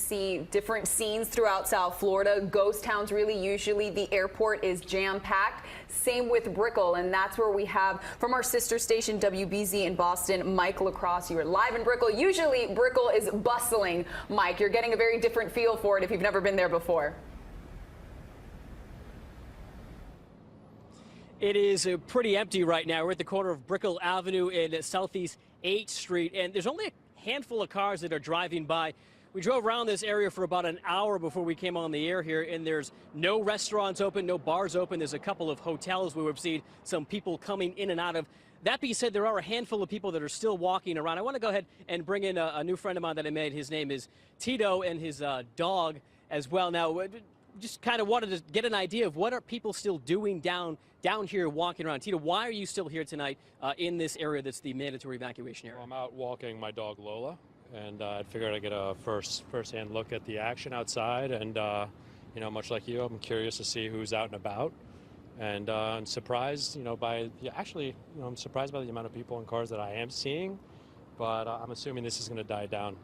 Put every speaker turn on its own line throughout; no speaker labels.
see different scenes throughout South Florida. Ghost towns, really, usually the airport is jam-packed. Same with Brickell, and that's where we have from our sister station WBZ in Boston, Mike LaCrosse. You are live in Brickell. Usually Brickell is bustling. Mike, you're getting a very different feel for it if you've never been there before.
It is pretty empty right now. We're at the corner of Brickell Avenue and Southeast 8th Street, and there's only a handful of cars that are driving by. We drove around this area for about an hour before we came on the air here, and there's no restaurants open, no bars open. There's a couple of hotels where we've seen some people coming in and out of. That being said, there are a handful of people that are still walking around. I want to go ahead and bring in a new friend of mine that I made. His name is Tito, and his dog as well. Now, just kind of wanted to get an idea of what are people still doing down here walking around. Tito, why are you still here tonight in this area that's the mandatory evacuation area?
Well, I'm out walking my dog Lola, and I figured I'd get a first-hand look at the action outside. And you know, much like you, I'm curious to see who's out and about. And I'm surprised, you know, I'm surprised by the amount of people and cars that I am seeing. But I'm assuming this is going to die down.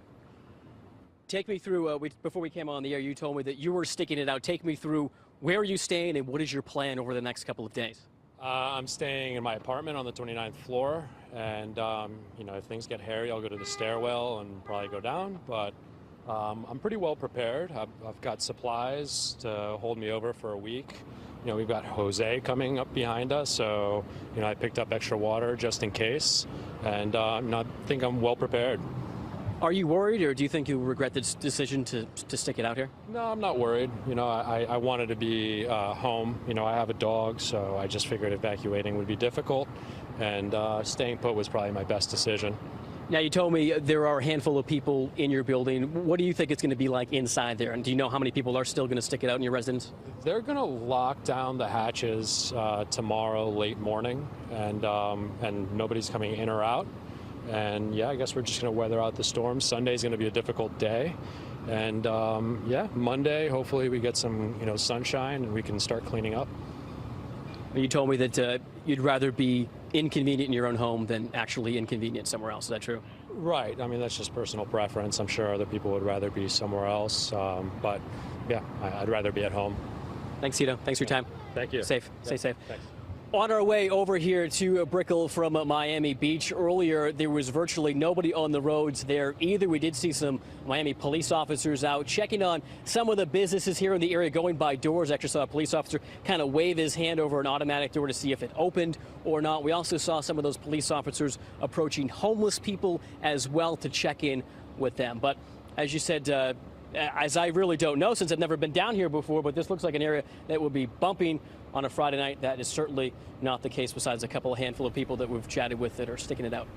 Take me through, before we came on the air, you told me that you were sticking it out. Take me through, where are you staying and what is your plan over the next couple of days?
I'm staying in my apartment on the 29th floor, and you know, if things get hairy, I'll go to the stairwell and probably go down, but I'm pretty well prepared. I've got supplies to hold me over for a week. You know, we've got Jose coming up behind us, so you know, I picked up extra water just in case, and I think I'm well prepared.
Are you worried, or do you think you'll regret this decision to stick it out here?
No, I'm not worried. You know, I wanted to be home. You know, I have a dog, so I just figured evacuating would be difficult, and staying put was probably my best decision.
Now, you told me there are a handful of people in your building. What do you think it's going to be like inside there? And do you know how many people are still going to stick it out in your residence?
They're going to lock down the hatches tomorrow late morning, and nobody's coming in or out. And yeah, I guess we're just going to weather out the storm. Sunday's going to be a difficult day, and yeah, Monday hopefully we get some sunshine and we can start cleaning up.
You told me that you'd rather be inconvenient in your own home than actually inconvenient somewhere else. Is that true?
Right. I mean, that's just personal preference. I'm sure other people would rather be somewhere else, but yeah, I'd rather be at home.
Thanks, Tito. Thanks for your time.
Thank you.
Stay safe.
Thanks.
On our way over here to Brickell from Miami Beach, earlier there was virtually nobody on the roads there either. We did see some Miami police officers out checking on some of the businesses here in the area, going by doors. Actually saw a police officer kind of wave his hand over an automatic door to see if it opened or not. We also saw some of those police officers approaching homeless people as well to check in with them. But as you said, as I really don't know since I've never been down here before, but this looks like an area that will be bumping on a Friday night. That is certainly not the case, besides a handful of people that we've chatted with that are sticking it out.